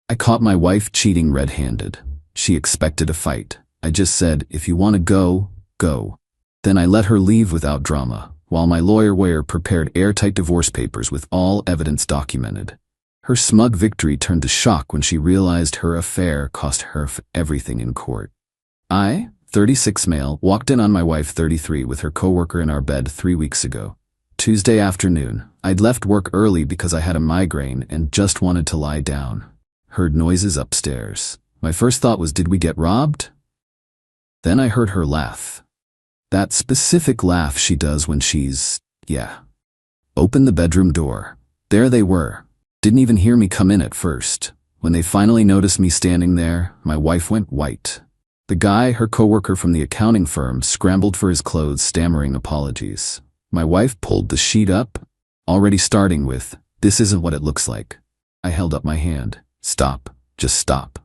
I caught my wife cheating red-handed. She expected a fight. I just said, if you want to go, go. Then I let her leave without drama, while my lawyer prepared airtight divorce papers with all evidence documented. Her smug victory turned to shock when she realized her affair cost her everything in court. I, 36 male, walked in on my wife 33 with her coworker in our bed 3 weeks ago. Tuesday afternoon, I'd left work early because I had a migraine and just wanted to lie down. Heard noises upstairs. My first thought was, did we get robbed? Then I heard her laugh. That specific laugh she does when she's, Opened the bedroom door. There they were. Didn't even hear me come in at first. When they finally noticed me standing there, my wife went white. The guy, her coworker from the accounting firm, scrambled for his clothes, stammering apologies. My wife pulled the sheet up, already starting with, "This isn't what it looks like." I held up my hand. "Stop. Just stop."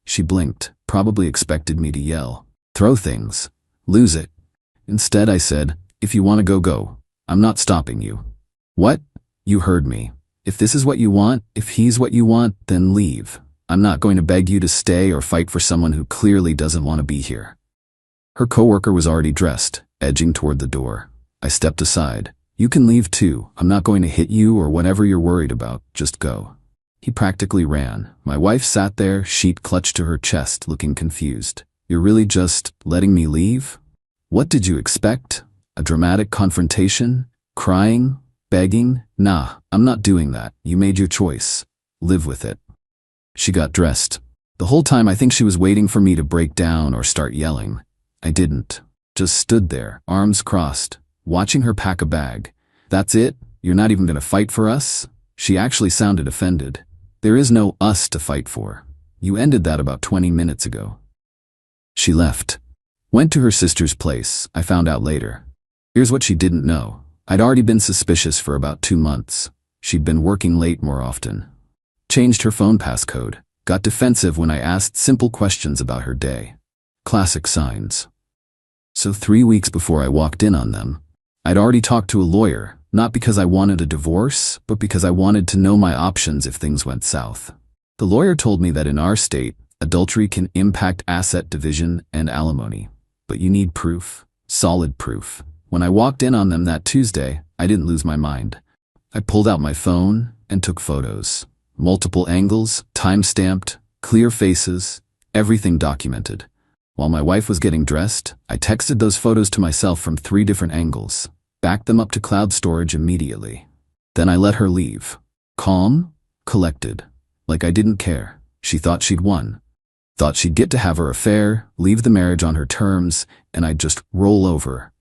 She blinked, probably expected me to yell, "Throw things. Lose it." Instead I said, "If you want to go, go. I'm not stopping you." "What?" "You heard me. If this is what you want, if he's what you want, then leave. I'm not going to beg you to stay or fight for someone who clearly doesn't want to be here." Her coworker was already dressed, edging toward the door. I stepped aside. "You can leave too. I'm not going to hit you or whatever you're worried about. Just go." He practically ran. My wife sat there, sheet clutched to her chest, looking confused. "You're really just letting me leave? What did you expect? A dramatic confrontation? Crying? Begging? Nah, I'm not doing that. You made your choice. Live with it." She got dressed. The whole time I think she was waiting for me to break down or start yelling. I didn't. Just stood there, arms crossed, watching her pack a bag. "That's it? You're not even gonna fight for us?" She actually sounded offended. "There is no us to fight for. You ended that about 20 minutes ago." She left. Went to her sister's place, I found out later. Here's what she didn't know. I'd already been suspicious for about 2 months. She'd been working late more often. Changed her phone passcode. Got defensive when I asked simple questions about her day. Classic signs. So 3 weeks before I walked in on them, I'd already talked to a lawyer, not because I wanted a divorce, but because I wanted to know my options if things went south. The lawyer told me that in our state, adultery can impact asset division and alimony. But you need proof, solid proof. When I walked in on them that Tuesday, I didn't lose my mind. I pulled out my phone and took photos. Multiple angles, time-stamped, clear faces, everything documented. While my wife was getting dressed, I texted those photos to myself from 3 different angles, backed them up to cloud storage immediately. Then I let her leave. Calm, collected, like I didn't care. She thought she'd won. Thought she'd get to have her affair, leave the marriage on her terms, and I'd just roll over.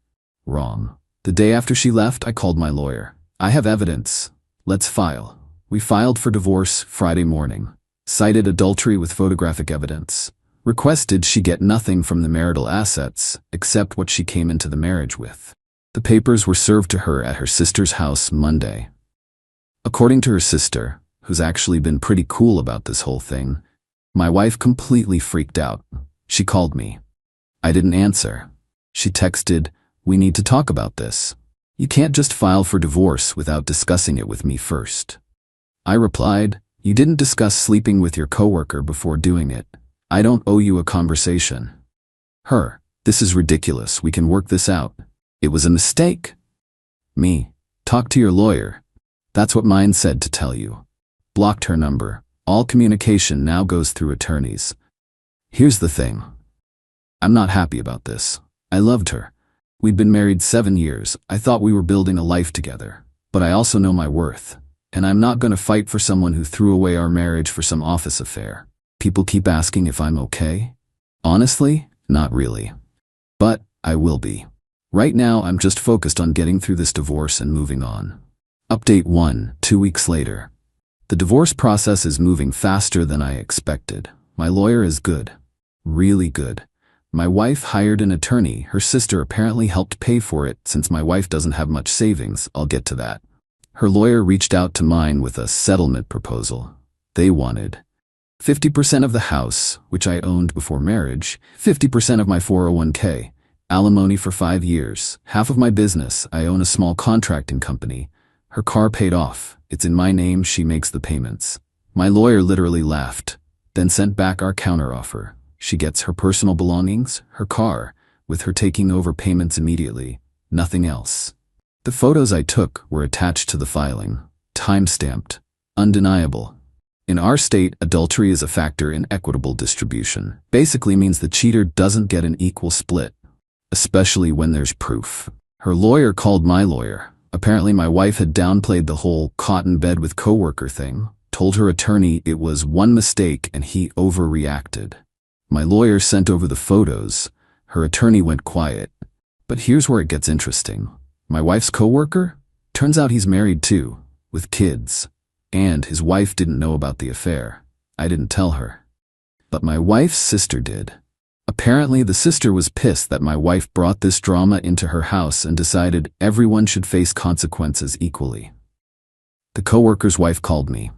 Wrong. The day after she left, I called my lawyer. "I have evidence. Let's file." We filed for divorce Friday morning. Cited adultery with photographic evidence. Requested she get nothing from the marital assets, except what she came into the marriage with. The papers were served to her at her sister's house Monday. According to her sister, who's actually been pretty cool about this whole thing, my wife completely freaked out. She called me. I didn't answer. She texted, "We need to talk about this. You can't just file for divorce without discussing it with me first." I replied, "You didn't discuss sleeping with your coworker before doing it. I don't owe you a conversation." Her, "This is ridiculous. We can work this out. It was a mistake." Me, "Talk to your lawyer. That's what mine said to tell you." Blocked her number. All communication now goes through attorneys. Here's the thing. I'm not happy about this. I loved her. We'd been married 7 years. I thought we were building a life together. But I also know my worth. And I'm not going to fight for someone who threw away our marriage for some office affair. People keep asking if I'm okay. Honestly, not really. But I will be. Right now, I'm just focused on getting through this divorce and moving on. Update 1, 2 weeks later. The divorce process is moving faster than I expected. My lawyer is good. Really good. My wife hired an attorney. Her sister apparently helped pay for it since my wife doesn't have much savings. I'll get to that. Her lawyer reached out to mine with a settlement proposal. They wanted 50% of the house, which I owned before marriage, 50% of my 401k, alimony for 5 years, half of my business. I own a small contracting company. Her car paid off. It's in my name. She makes the payments. My lawyer literally laughed, then sent back our counteroffer. She gets her personal belongings, her car, with her taking over payments immediately, nothing else. The photos I took were attached to the filing, time-stamped, undeniable. In our state, adultery is a factor in equitable distribution. Basically means the cheater doesn't get an equal split, especially when there's proof. Her lawyer called my lawyer. Apparently my wife had downplayed the whole caught in bed with coworker thing, told her attorney it was one mistake and he overreacted. My lawyer sent over the photos. Her attorney went quiet. But here's where it gets interesting. My wife's coworker? Turns out he's married too, with kids. And his wife didn't know about the affair. I didn't tell her. But my wife's sister did. Apparently the sister was pissed that my wife brought this drama into her house and decided everyone should face consequences equally. The coworker's wife called me.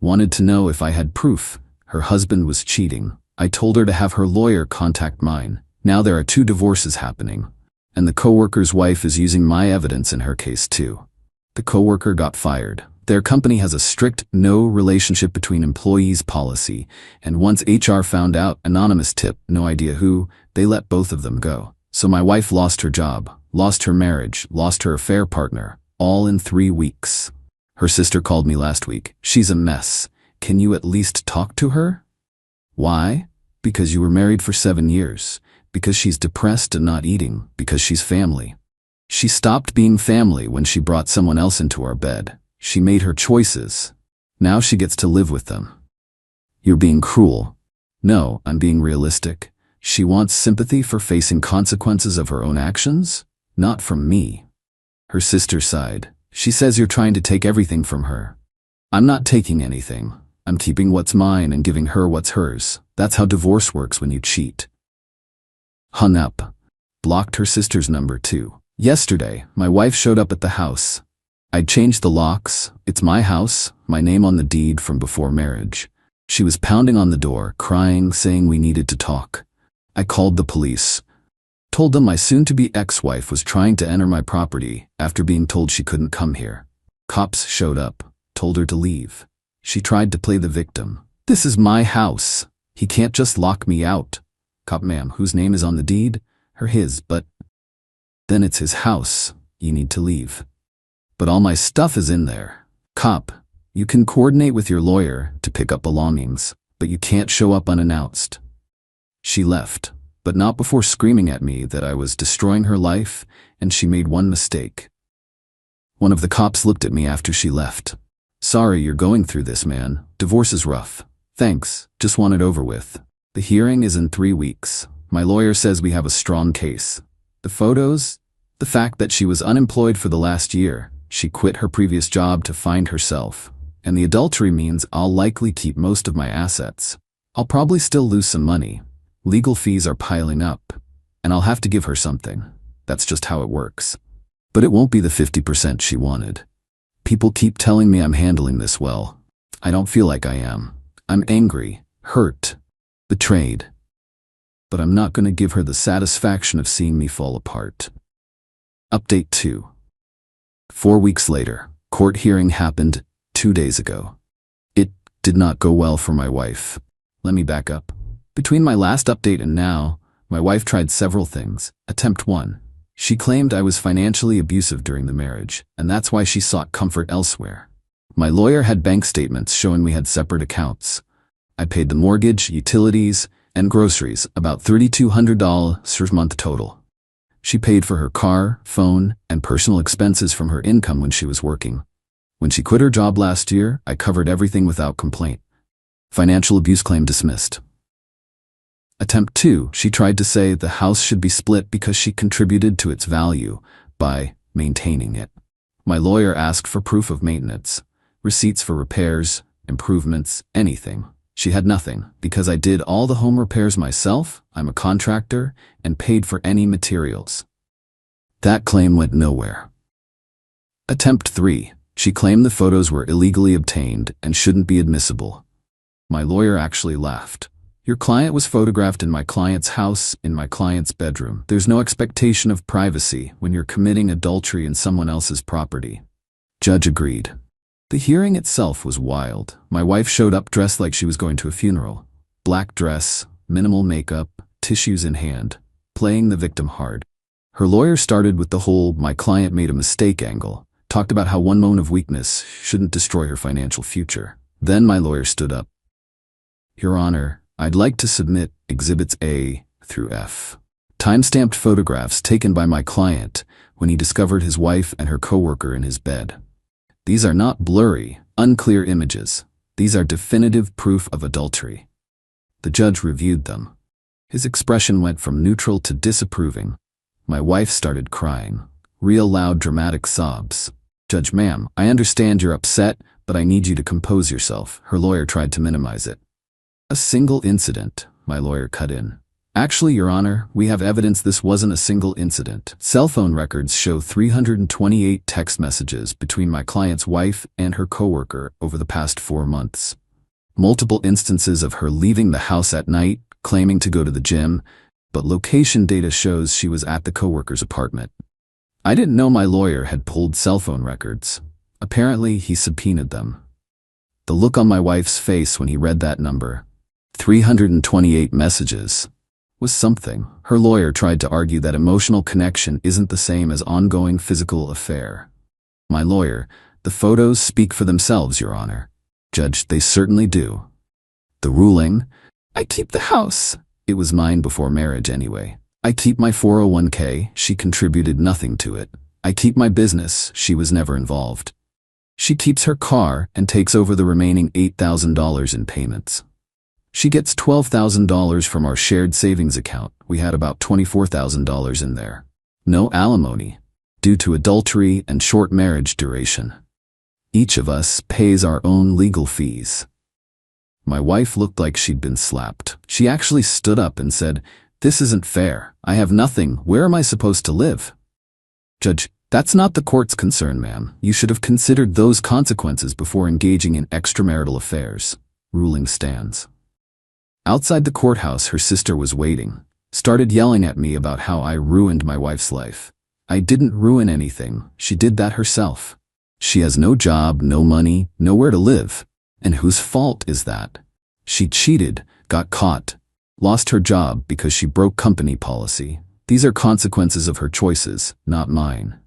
Wanted to know if I had proof her husband was cheating. I told her to have her lawyer contact mine. Now there are 2 divorces happening. And the coworker's wife is using my evidence in her case too. The coworker got fired. Their company has a strict no relationship between employees policy, and once HR found out, anonymous tip, no idea who, they let both of them go. So my wife lost her job, lost her marriage, lost her affair partner, all in 3 weeks. Her sister called me last week. She's a mess. Can you at least talk to her? Why? Because you were married for 7 years. Because she's depressed and not eating. Because she's family. She stopped being family when she brought someone else into our bed. She made her choices. Now she gets to live with them. You're being cruel. No, I'm being realistic. She wants sympathy for facing consequences of her own actions, not from me. Her sister sighed. She says you're trying to take everything from her. I'm not taking anything. I'm keeping what's mine and giving her what's hers. That's how divorce works when you cheat. Hung up. Blocked her sister's number too. Yesterday, my wife showed up at the house. I'd changed the locks. It's my house, my name on the deed from before marriage. She was pounding on the door, crying, saying we needed to talk. I called the police. Told them my soon-to-be ex-wife was trying to enter my property after being told she couldn't come here. Cops showed up, told her to leave. She tried to play the victim. This is my house. He can't just lock me out. Cop, ma'am, whose name is on the deed? His, but then it's his house. You need to leave. But all my stuff is in there. Cop, you can coordinate with your lawyer to pick up belongings, but you can't show up unannounced. She left, but not before screaming at me that I was destroying her life and she made one mistake. One of the cops looked at me after she left. Sorry you're going through this, man. Divorce is rough. Thanks, just want it over with. The hearing is in 3 weeks. My lawyer says we have a strong case. The photos? The fact that she was unemployed for the last year. She quit her previous job to find herself. And the adultery means I'll likely keep most of my assets. I'll probably still lose some money. Legal fees are piling up. And I'll have to give her something. That's just how it works. But it won't be the 50% she wanted. People keep telling me I'm handling this well. I don't feel like I am. I'm angry, hurt, betrayed. But I'm not going to give her the satisfaction of seeing me fall apart. Update 2. 4 weeks later, court hearing happened 2 days ago. It did not go well for my wife. Let me back up. Between my last update and now, my wife tried several things. Attempt 1. She claimed I was financially abusive during the marriage, and that's why she sought comfort elsewhere. My lawyer had bank statements showing we had separate accounts. I paid the mortgage, utilities, and groceries, about $3,200 per month total. She paid for her car, phone, and personal expenses from her income when she was working. When she quit her job last year, I covered everything without complaint. Financial abuse claim dismissed. Attempt 2, she tried to say the house should be split because she contributed to its value by maintaining it. My lawyer asked for proof of maintenance, receipts for repairs, improvements, anything. She had nothing because I did all the home repairs myself, I'm a contractor, and paid for any materials. That claim went nowhere. Attempt 3, she claimed the photos were illegally obtained and shouldn't be admissible. My lawyer actually laughed. Your client was photographed in my client's house, in my client's bedroom. There's no expectation of privacy when you're committing adultery in someone else's property. Judge agreed. The hearing itself was wild. My wife showed up dressed like she was going to a funeral. Black dress, minimal makeup, tissues in hand, playing the victim hard. Her lawyer started with the whole "my client made a mistake" angle, talked about how one moment of weakness shouldn't destroy her financial future. Then my lawyer stood up. "Your Honor, I'd like to submit Exhibits A through F. Time-stamped photographs taken by my client when he discovered his wife and her coworker in his bed. These are not blurry, unclear images. These are definitive proof of adultery." The judge reviewed them. His expression went from neutral to disapproving. My wife started crying. Real loud, dramatic sobs. "Judge, ma'am, I understand you're upset, but I need you to compose yourself." Her lawyer tried to minimize it. "A single incident," my lawyer cut in. "Actually, Your Honor, we have evidence this wasn't a single incident. Cell phone records show 328 text messages between my client's wife and her coworker over the past 4 months. Multiple instances of her leaving the house at night, claiming to go to the gym, but location data shows she was at the coworker's apartment. I didn't know my lawyer had pulled cell phone records. Apparently, he subpoenaed them. The look on my wife's face when he read that number, 328 messages, was something. Her lawyer tried to argue that emotional connection isn't the same as ongoing physical affair. My lawyer, "The photos speak for themselves, Your Honor." "Judge, they certainly do." The ruling, "I keep the house." It was mine before marriage anyway. "I keep my 401k, she contributed nothing to it. I keep my business, she was never involved. She keeps her car and takes over the remaining $8,000 in payments. She gets $12,000 from our shared savings account. We had about $24,000 in there. No alimony, due to adultery and short marriage duration. Each of us pays our own legal fees." My wife looked like she'd been slapped. She actually stood up and said, "This isn't fair. I have nothing. Where am I supposed to live?" "Judge, that's not the court's concern, ma'am. You should have considered those consequences before engaging in extramarital affairs." Ruling stands. Outside the courthouse, her sister was waiting. Started yelling at me about how I ruined my wife's life. I didn't ruin anything. She did that herself. She has no job, no money, nowhere to live. And whose fault is that? She cheated, got caught, lost her job because she broke company policy. These are consequences of her choices, not mine.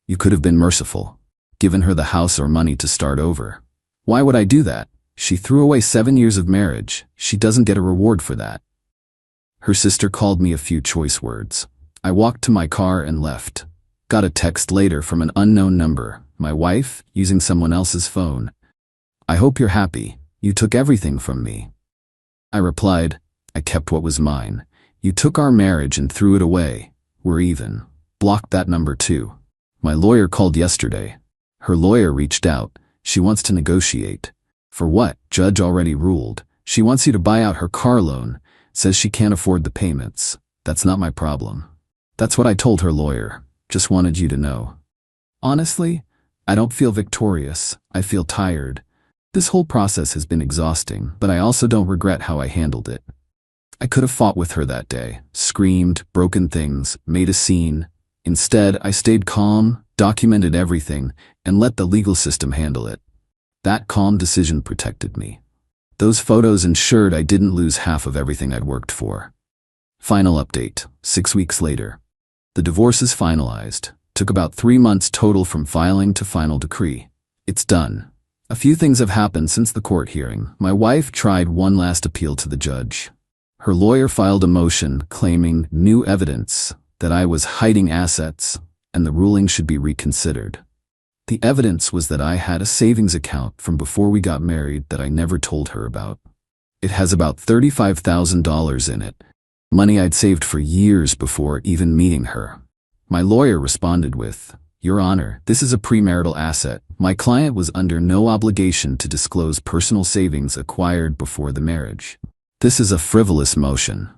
You could have been merciful, given her the house or money to start over. Why would I do that? She threw away 7 years of marriage. She doesn't get a reward for that. Her sister called me a few choice words. I walked to my car and left. Got a text later from an unknown number. My wife, using someone else's phone. "I hope you're happy. You took everything from me." I replied, "I kept what was mine. You took our marriage and threw it away. We're even." Blocked that number too. My lawyer called yesterday. Her lawyer reached out. She wants to negotiate. For what? Judge already ruled. She wants you to buy out her car loan. Says she can't afford the payments. That's not my problem. That's what I told her lawyer. Just wanted you to know. Honestly, I don't feel victorious. I feel tired. This whole process has been exhausting, but I also don't regret how I handled it. I could have fought with her that day, screamed, broken things, made a scene. Instead, I stayed calm, documented everything, and let the legal system handle it. That calm decision protected me. Those photos ensured I didn't lose half of everything I'd worked for. Final update, 6 weeks later. The divorce is finalized. Took about 3 months total from filing to final decree. It's done. A few things have happened since the court hearing. My wife tried one last appeal to the judge. Her lawyer filed a motion claiming new evidence that I was hiding assets and the ruling should be reconsidered. The evidence was that I had a savings account from before we got married that I never told her about. It has about $35,000 in it, money I'd saved for years before even meeting her. My lawyer responded with, "Your Honor, this is a premarital asset. My client was under no obligation to disclose personal savings acquired before the marriage. This is a frivolous motion."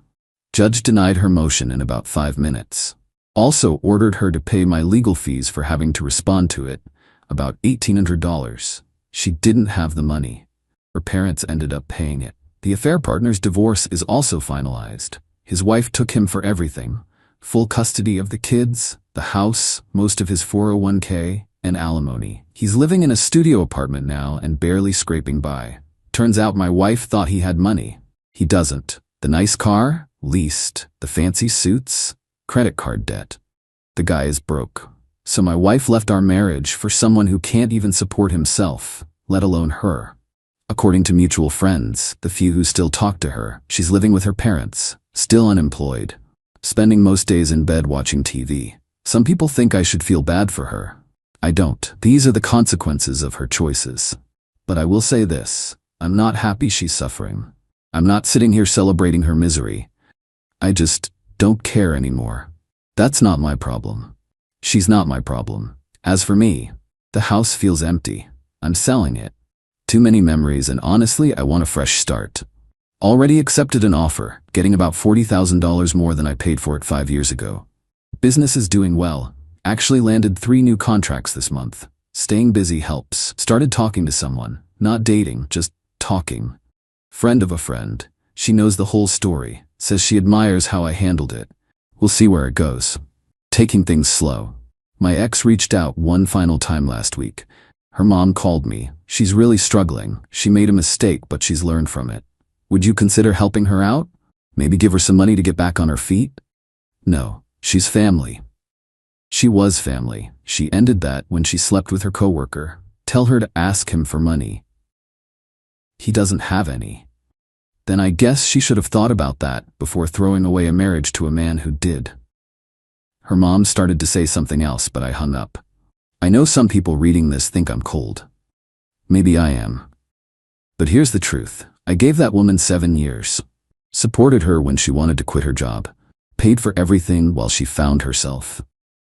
Judge denied her motion in about 5 minutes. Also ordered her to pay my legal fees for having to respond to it, about $1,800. She didn't have the money. Her parents ended up paying it. The affair partner's divorce is also finalized. His wife took him for everything. Full custody of the kids, the house, most of his 401k, and alimony. He's living in a studio apartment now and barely scraping by. Turns out my wife thought he had money. He doesn't. The nice car? Leased. The fancy suits? Credit card debt. The guy is broke. So my wife left our marriage for someone who can't even support himself, let alone her. According to mutual friends, the few who still talk to her, she's living with her parents, still unemployed, spending most days in bed watching TV. Some people think I should feel bad for her. I don't. These are the consequences of her choices. But I will say this, I'm not happy she's suffering. I'm not sitting here celebrating her misery. I just don't care anymore. That's not my problem. She's not my problem. As for me, the house feels empty. I'm selling it. Too many memories, and honestly, I want a fresh start. Already accepted an offer, getting about $40,000 more than I paid for it 5 years ago. Business is doing well. Actually landed 3 new contracts this month. Staying busy helps. Started talking to someone. Not dating, just talking. Friend of a friend. She knows the whole story. Says she admires how I handled it. We'll see where it goes. Taking things slow. My ex reached out one final time last week. Her mom called me. She's really struggling. She made a mistake, but she's learned from it. Would you consider helping her out? Maybe give her some money to get back on her feet? No, she's family. She was family. She ended that when she slept with her coworker. Tell her to ask him for money. He doesn't have any. Then I guess she should have thought about that before throwing away a marriage to a man who did. Her mom started to say something else, but I hung up. I know some people reading this think I'm cold. Maybe I am. But here's the truth. I gave that woman 7 years. Supported her when she wanted to quit her job. Paid for everything while she found herself.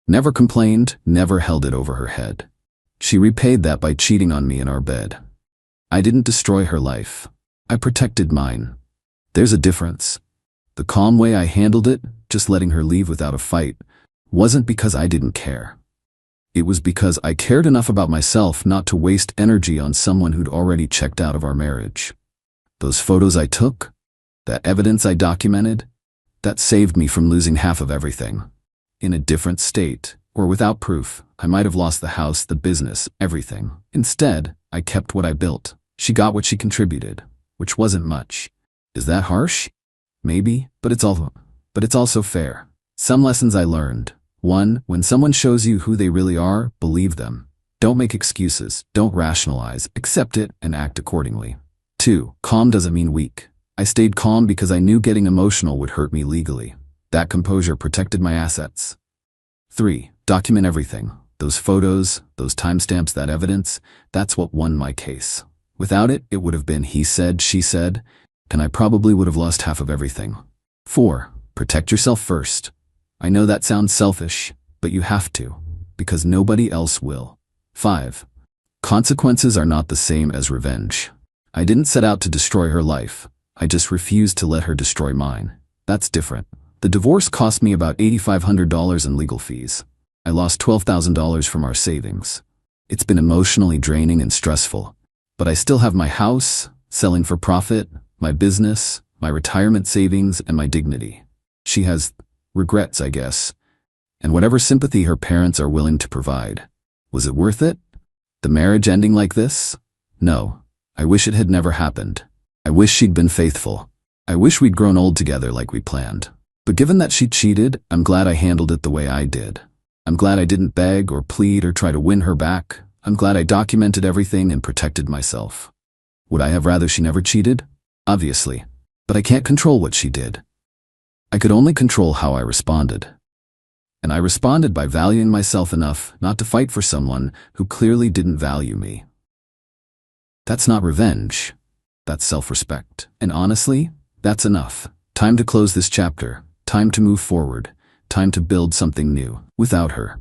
Never complained, never held it over her head. She repaid that by cheating on me in our bed. I didn't destroy her life. I protected mine. There's a difference. The calm way I handled it, just letting her leave without a fight, wasn't because I didn't care. It was because I cared enough about myself not to waste energy on someone who'd already checked out of our marriage. Those photos I took, that evidence I documented, that saved me from losing half of everything. In a different state, or without proof, I might have lost the house, the business, everything. Instead, I kept what I built. She got what she contributed, which wasn't much. Is that harsh? Maybe, but it's also fair. Some lessons I learned. 1. When someone shows you who they really are, believe them. Don't make excuses, don't rationalize, accept it and act accordingly. 2. Calm doesn't mean weak. I stayed calm because I knew getting emotional would hurt me legally. That composure protected my assets. 3. Document everything. Those photos, those timestamps, that evidence, that's what won my case. Without it, it would have been he said, she said, and I probably would have lost half of everything. 4. Protect yourself first. I know that sounds selfish, but you have to, because nobody else will. 5. Consequences are not the same as revenge. I didn't set out to destroy her life. I just refused to let her destroy mine. That's different. The divorce cost me about $8,500 in legal fees. I lost $12,000 from our savings. It's been emotionally draining and stressful, but I still have my house, selling for profit, my business, my retirement savings, and my dignity. She has regrets, I guess, and whatever sympathy her parents are willing to provide. Was it worth it? The marriage ending like this? No. I wish it had never happened. I wish she'd been faithful. I wish we'd grown old together like we planned. But given that she cheated, I'm glad I handled it the way I did. I'm glad I didn't beg or plead or try to win her back. I'm glad I documented everything and protected myself. Would I have rather she never cheated? Obviously. But I can't control what she did. I could only control how I responded. And I responded by valuing myself enough not to fight for someone who clearly didn't value me. That's not revenge. That's self-respect. And honestly, that's enough. Time to close this chapter. Time to move forward. Time to build something new without her.